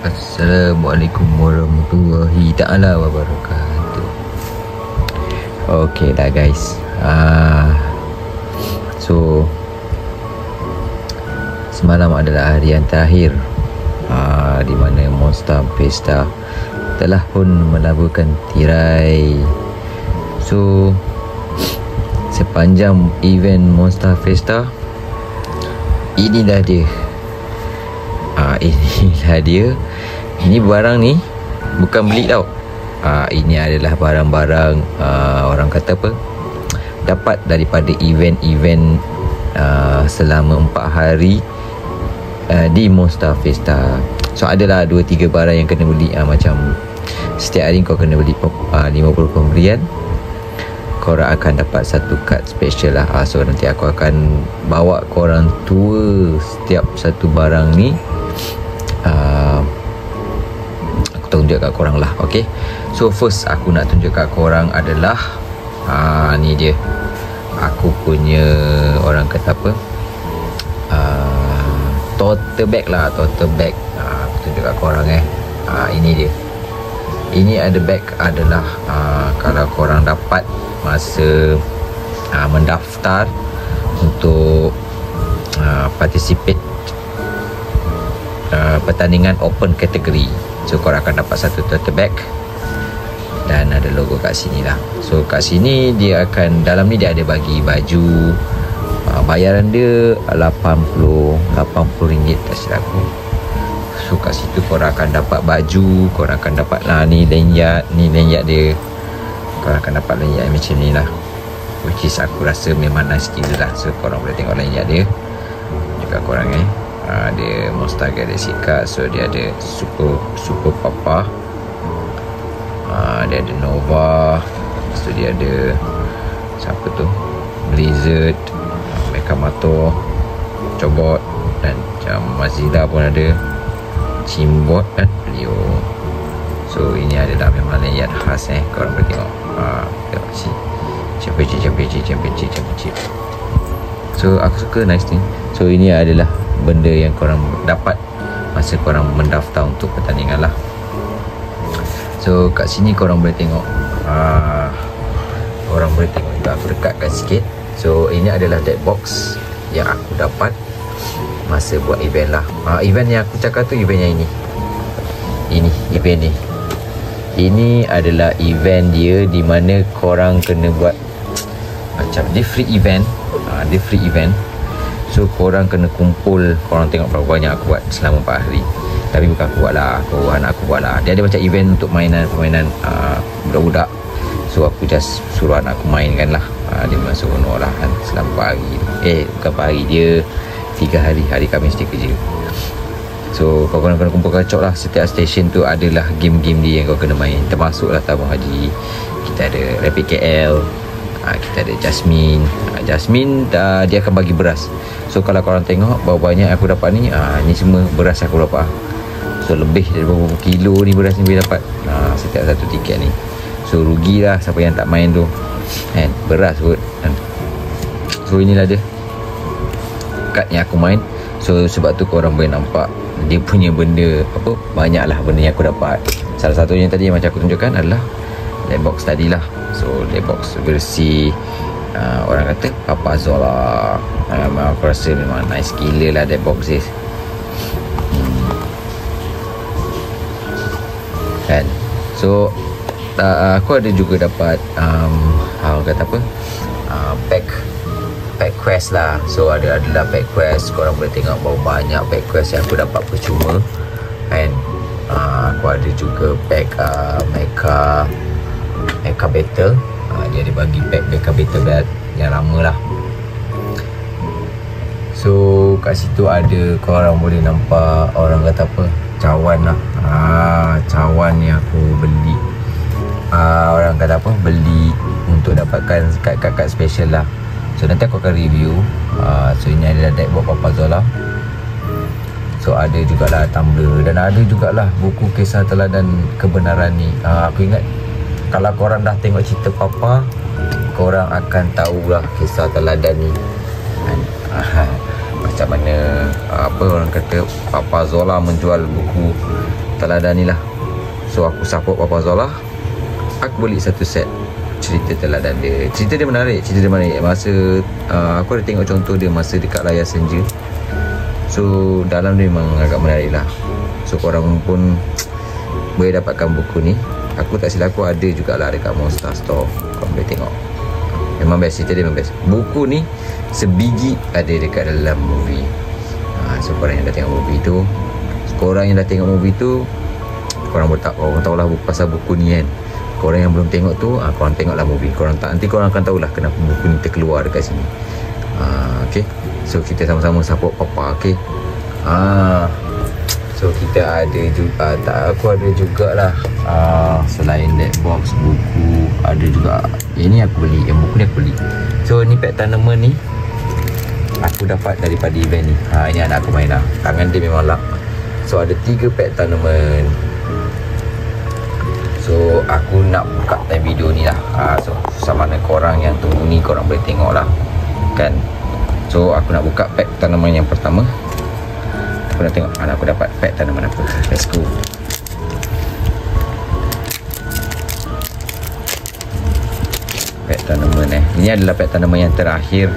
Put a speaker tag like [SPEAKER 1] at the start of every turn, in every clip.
[SPEAKER 1] Assalamualaikum warahmatullahi ta'ala wabarakatuh. Okay dah guys. So semalam adalah hari yang terakhir di mana Monster Pesta telah pun melabuhkan tirai. So sepanjang event Monster Pesta, inilah dia. Inilah dia. Ini barang ni bukan beli tau. Ini adalah barang-barang orang kata apa, dapat daripada event-event selama 4 hari di Monster Pesta. So adalah 2-3 barang yang kena beli. Macam setiap hari kau kena beli 50 pemberian, korang akan dapat satu kad special lah. So nanti aku akan bawa korang tour setiap satu barang ni. Aku tunjuk kat korang lah. Okay, so first aku nak tunjuk kat korang adalah ni dia. Aku punya orang kata apa, tote bag lah. Tote bag. Aku tunjuk kat korang ini dia. Ini ada bag adalah kalau korang dapat masa mendaftar untuk participate pertandingan open kategori. So korang akan dapat satu tote bag dan ada logo kat sini lah. So kat sini dia akan, dalam ni dia ada bagi baju. Bayaran dia RM80 tak silap aku. So kat situ korang akan dapat baju, korang akan dapat ni lanyard. Ni lanyard dia. Korang akan dapat lanyard macam ni lah, which is aku rasa memang nice gila lah. So korang boleh tengok lanyard dia juga korang dia Monster Galaxy card. So dia ada Super Papa, dia ada Nova. So dia ada siapa tu, Blizzard, Mekamato, Chobot, dan macam Mazila pun ada, Chimbot dan Leo. So ini adalah memang lanyard khas korang boleh tengok. Tengok sini, championship. So aku suka, nice ni. So ini adalah benda yang korang dapat masa korang mendaftar untuk pertandingan lah. So kat sini korang boleh tengok, korang boleh tengok juga, aku dekatkan sikit. So ini adalah deck box yang aku dapat masa buat event lah. Event yang aku cakap tu event yang ini event ni. Ini adalah event dia di mana korang kena buat macam dia free event. Dia free event. So korang kena kumpul, korang tengok berapa banyak aku buat selama 4 hari. Tapi bukan aku buat lah, anak aku buat lah. Dia ada macam event untuk permainan budak-budak. So aku just suruh anak aku mainkan lah. Dia memang seronok lah kan selama 4 hari. Bukan 4 hari, dia 3 hari. Hari Khamis dia kerja. So kau kena kumpul kacau lah. Setiap stesen tu adalah game-game dia yang kau kena main. Termasuk lah Tabung Haji, kita ada Rapid KL, kita ada Jasmine. Jasmine dia akan bagi beras. So kalau korang tengok berapa banyak aku dapat ni, ni semua beras aku dapat. So lebih dari berapa kilo ni beras ni boleh dapat setiap satu tiket ni. So rugilah siapa yang tak main tu kan, beras kot kan. So inilah dia kad yang aku main. So sebab tu korang boleh nampak dia punya benda apa, banyaklah benda yang aku dapat. Salah satunya tadi yang macam aku tunjukkan adalah deck box tadi lah. So deck box versi orang kata Papa Zola. Aku rasa memang nice gila lah deck box this. Kan. So aku ada juga dapat orang kata apa, pack quest lah. So adalah pack quest. Korang boleh tengok berapa banyak pack quest yang aku dapat percuma kan. Aku ada juga pack Mecha Battle. Dia ada bagi pack Mecha Battle belt yang lama lah. So kat situ ada, korang boleh nampak orang kata apa, cawan lah. Cawan yang aku beli, orang kata apa, beli untuk dapatkan kad-kad special lah. So nanti aku akan review. So ini adalah deck box Papa Zola. So ada jugalah tumbler dan ada jugalah buku kisah teladan kebenaran ni. Aku ingat kalau korang dah tengok cerita Papa, korang akan tahulah kisah teladan ni kan. Macam mana apa orang kata Papa Zola menjual buku teladan ni lah. So aku support Papa Zola. Aku beli satu set cerita teladan dia. Cerita dia menarik. Masa aku ada tengok contoh dia masa dekat Layar Senja. So dalam dia memang agak menarik lah. So korang pun boleh dapatkan buku ni. Aku tak silap aku ada jugalah dekat Monster Store. Korang boleh tengok. Memang best, cerita dia memang best. Buku ni sebiji ada dekat dalam movie. So korang yang dah tengok movie tu, korang tahulah pasal buku ni kan. Korang yang belum tengok tu, korang tengoklah movie. Nanti korang akan tahulah kenapa buku ni terkeluar dekat sini. Okay, so kita sama-sama support Papa. Okay, so kita ada juga, aku ada jugalah selain that box buku, ada juga ini aku beli, yang buku ni aku beli. So ni pack tanaman ni aku dapat daripada event ni. Ini anak aku main lah. Tangan dia memang lap. So ada 3 pack tanaman. So aku nak buka time video ni lah. So sama mana korang yang tunggu ni, korang boleh tengok lah kan. So aku nak buka pack tanaman yang pertama. Aku nak tengok mana aku dapat pack tanaman apa. Let's go. Pack tanaman ini adalah pack tanaman yang terakhir.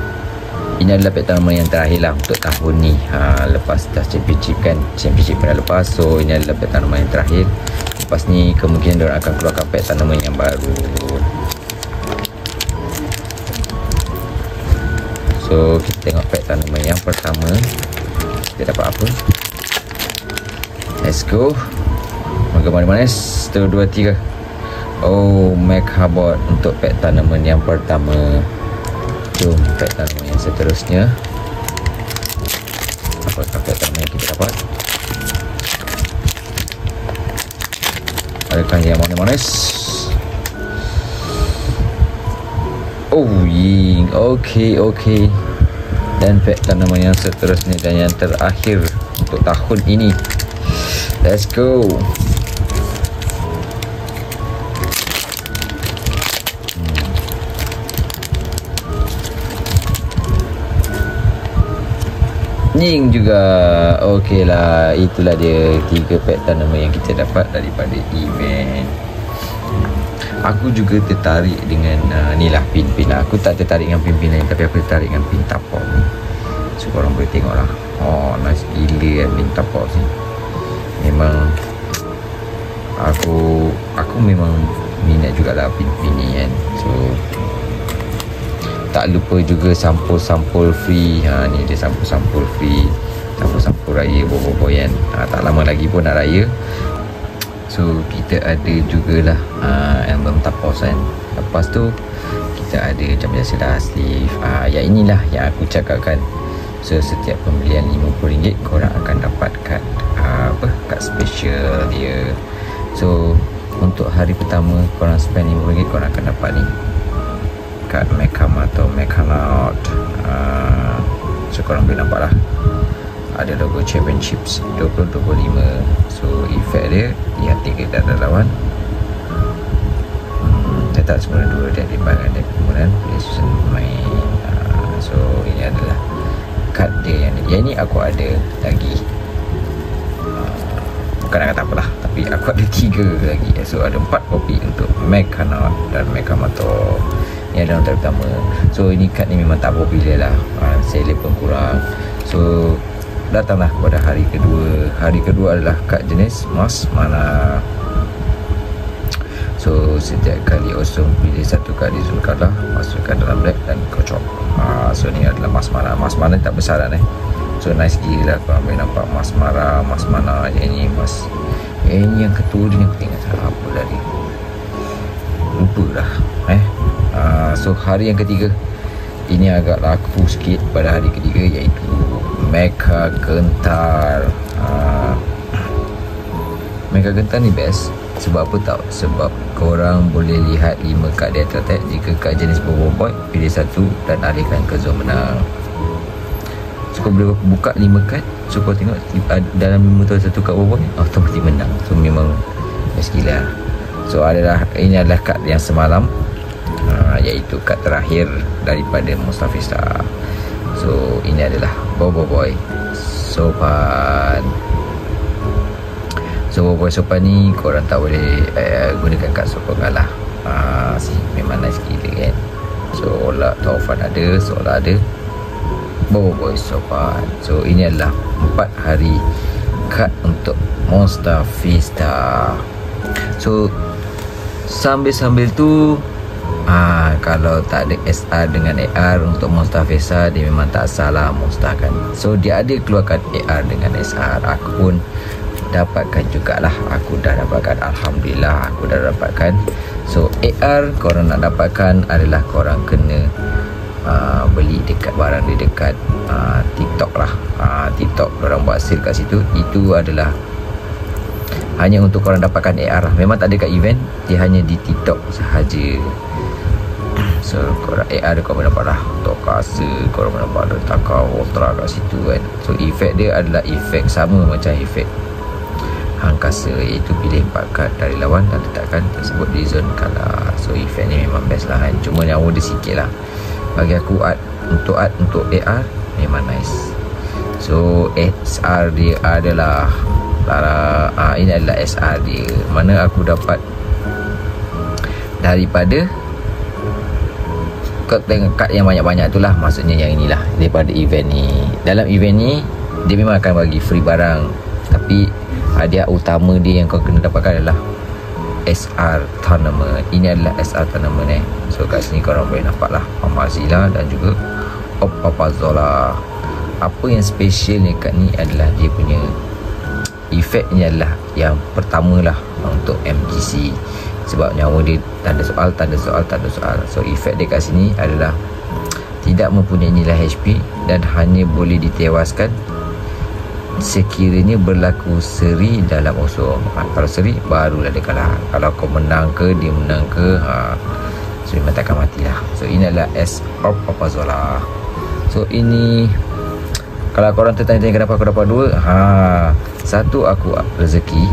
[SPEAKER 1] Ini adalah pack tanaman yang terakhir lah untuk tahun ni. Lepas dah championship kan, championship pernah lepas. So ini adalah pack tanaman yang terakhir. Lepas ni kemungkinan diorang akan keluarkan pack tanaman yang baru. So kita tengok pack tanaman yang pertama. Kita dapat apa? Let's go. Mana-mana 1, 2, 3. Oh, Mechabot untuk pack tanaman yang pertama. Jom pack tanaman yang seterusnya. Apakah pack tanaman yang kita dapat? Adakah yang manis-manis? Oh, ying. Okay. Dan pack tanaman yang seterusnya dan yang terakhir untuk tahun ini. Let's go. Ying juga. Okey lah, itulah dia 3 pack tanaman yang kita dapat daripada event. Aku juga tertarik dengan ni lah, pin-pin lah. Aku tak tertarik dengan pin-pin lain, tapi aku tertarik dengan pin tapau ni. So korang boleh tengok lah. Oh, nice gila kan pin tapau ni. Memang Aku memang minat jugalah pin-pin ni kan. So tak lupa juga sampul-sampul free. Ni dia sampul-sampul free, sampul-sampul raya bobo kan. Tak lama lagi pun nak raya. So kita ada jugalah album tapos kan. Lepas tu kita ada macam biasalah sleeve. Yang inilah yang aku cakapkan. So setiap pembelian RM50 korang akan dapat kad kad special dia. So untuk hari pertama korang spend RM50, korang akan dapat ni kad Mecham atau Mechanaut. So korang boleh nampak lah, ada logo Championships 2025. So effect dia lihat 3 dan lawan. Tetap semula 2 dan dibangun dan kemudian PlayStation main. So ini adalah kad dia yang ni aku ada lagi. Bukan nak kata apalah, tapi aku ada 3 lagi. So ada 4 kopi untuk Mechanaut dan Mechamato. Ini adalah yang pertama. So ini kad ni memang tak popular lah, seller pun kurang. So datanglah pada hari kedua. Hari kedua adalah kad jenis Mas Mana. So setiap kali Osum pilih satu kad di Zulkadlah, masukkan dalam bag dan kocok. So ni adalah Mas Mana. Mas Mana tak besar lah So nice gila lah, korang boleh nampak Mas Mara, Mas Mana. Yang ni yang ketua dia, aku tengok apa tadi, lupa dah. So hari yang ketiga ini agak laku sikit pada hari ketiga, iaitu Mecha Gentar. Mecha Gentar ni best. Sebab apa tau? Sebab korang boleh lihat 5 kad di atas. Jika kad jenis Bobo Boy, pilih satu dan alihkan ke zon menang. So kau boleh buka 5 kad. So kau tengok dalam 5 tu satu kad Bobo Boy, otomatik menang. So memang best gila. So ini adalah kad yang semalam, iaitu kad terakhir daripada Mustafista. So ini adalah Bobo Boy Sopan. So voice over ni korang tak boleh gunakan kat sokongan lah. Memang nice gila kan. So Ola Taufan ada, Sola ada, voice over. So ini adalah 4 hari kad untuk Monster Fiesta. So sambil-sambil tu kalau tak ada SR dengan AR untuk Monster Fiesta, dia memang tak salah Monster kan. So dia ada keluarkan AR dengan SR. Aku pun dapatkan jugalah. Aku dah dapatkan, Alhamdulillah aku dah dapatkan. So AR korang nak dapatkan adalah korang kena beli dekat barang di dekat TikTok lah. TikTok korang buat sale kat situ. Itu adalah hanya untuk korang dapatkan AR lah. Memang tak ada kat event, dia hanya di TikTok sahaja. So korang AR korang dapat lah untuk kasa, korang dapat ada takar ultra kat situ kan. So efek dia adalah efek sama macam efek angkasa, iaitu pilih 4 kad dari lawan dan letakkan tersebut di zone kalah. So efek ni memang best lah kan. Cuma nyawa dia sikit lah. Bagi aku art untuk AR memang nice. So SR dia adalah ini adalah SR dia, mana aku dapat daripada kau tengok kad yang banyak-banyak tu lah. Maksudnya yang inilah daripada event ni. Dalam event ni dia memang akan bagi free barang, tapi hadiah utama dia yang kau kena dapatkan adalah SR Tournament. Ini adalah SR Tournament So kat sini korang boleh nampak lah Mama Zila dan juga Papa Zola. Apa yang specialnya kat ni adalah dia punya efeknya adalah yang pertama lah untuk MGC. Sebab nyawa dia tanda soal. So efek dia kat sini adalah tidak mempunyai nilai HP dan hanya boleh ditewaskan sekiranya berlaku seri dalam usul. Kalau seri barulah dia kalah. Kalau kau menang ke, dia menang ke, so memang takkan mati lah. So ini adalah S of Papa Zola. So ini kalau korang tertanya-tanya kenapa aku dapat 2, satu aku rezeki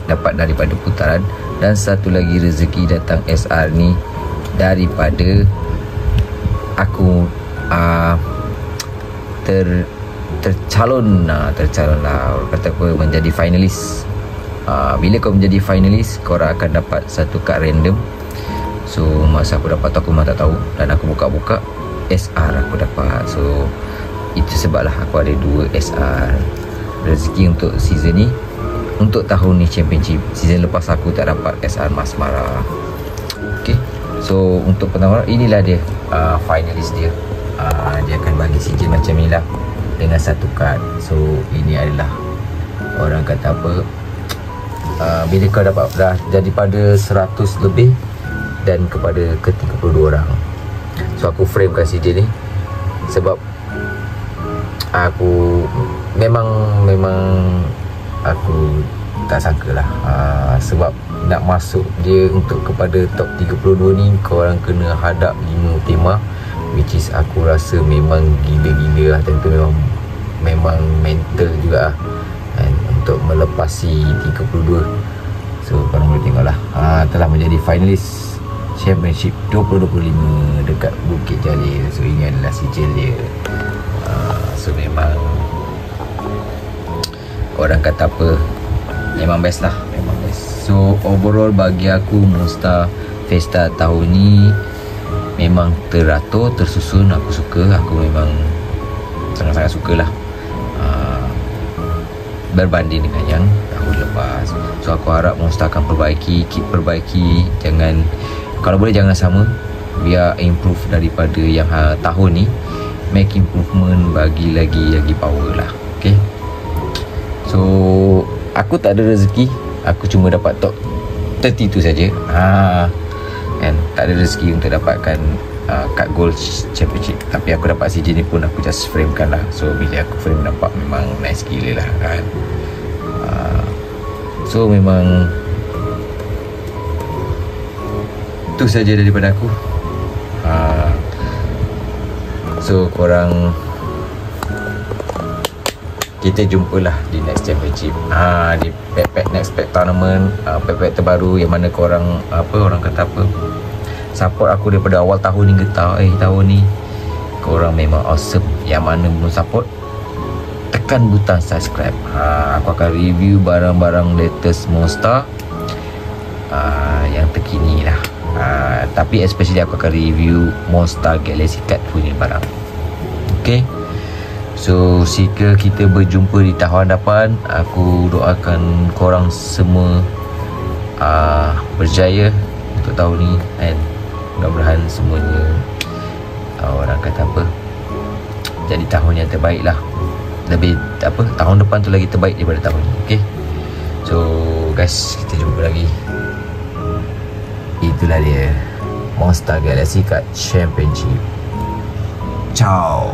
[SPEAKER 1] dapat daripada putaran, dan satu lagi rezeki datang SR ni daripada aku tercalon lah. Orang kata aku menjadi finalis. Bila kau menjadi finalis, korang akan dapat satu kad random. So masa aku dapat tu aku memang tak tahu, dan aku buka-buka SR aku dapat. So itu sebablah aku ada 2 SR. Rezeki untuk season ni, untuk tahun ni championship. Season lepas aku tak dapat SR Mas Mara. Okay, so untuk pertama inilah dia finalis dia. Dia akan bagi sijil macam ni lah dengan satu kad. So ini adalah orang kata apa, bila kau dapat dah daripada 100 lebih dan kepada ke 32 orang. So aku frame kat sijil ni sebab aku memang aku tak sangka lah, sebab nak masuk dia untuk kepada top 32 ni korang kena hadap 5 tema, which is aku rasa memang gila-gila lah. Tentu memang mental juga lah, and untuk melepasi 32. So korang boleh tengok lah, telah menjadi finalis Championship 2025 dekat Bukit Jalil. So ini adalah sijil dia. So memang orang kata apa, memang best lah, memang best. So overall bagi aku Monster Fiesta tahun ni memang teratur, tersusun. Aku suka, aku memang sangat-sangat suka lah, berbanding dengan yang tahun lepas. So aku harap Monster akan keep perbaiki. Jangan, kalau boleh jangan sama, biar improve daripada yang tahun ni. Make improvement, bagi lagi power lah. Okay, so aku tak ada rezeki, aku cuma dapat top 30 tu saja. And tak ada rezeki untuk dapatkan kad gold championship. Tapi aku dapat CJ ni pun aku just framekan lah. So bila aku frame nampak memang nice gila lah kan. So memang tu saja daripada aku. So korang, kita jumpalah di next championship, di next pack tournament, pack terbaru yang mana korang orang kata apa, support aku daripada awal tahun hingga tahun ni. Korang memang awesome. Yang mana belum support, tekan butang subscribe. Aku akan review barang-barang latest Monster yang terkini lah. Tapi especially aku akan review Monster Galaxy Card punya barang. Okay, so jika kita berjumpa di tahun depan, aku doakan korang semua berjaya untuk tahun ni, kan. Mudah-mudahan semuanya orang kata apa, jadi tahun yang terbaik lah. Lebih apa, tahun depan tu lagi terbaik daripada tahun ni. Okay, so guys, kita jumpa lagi. Itulah dia, Monster Galaxy Card Championship. Ciao.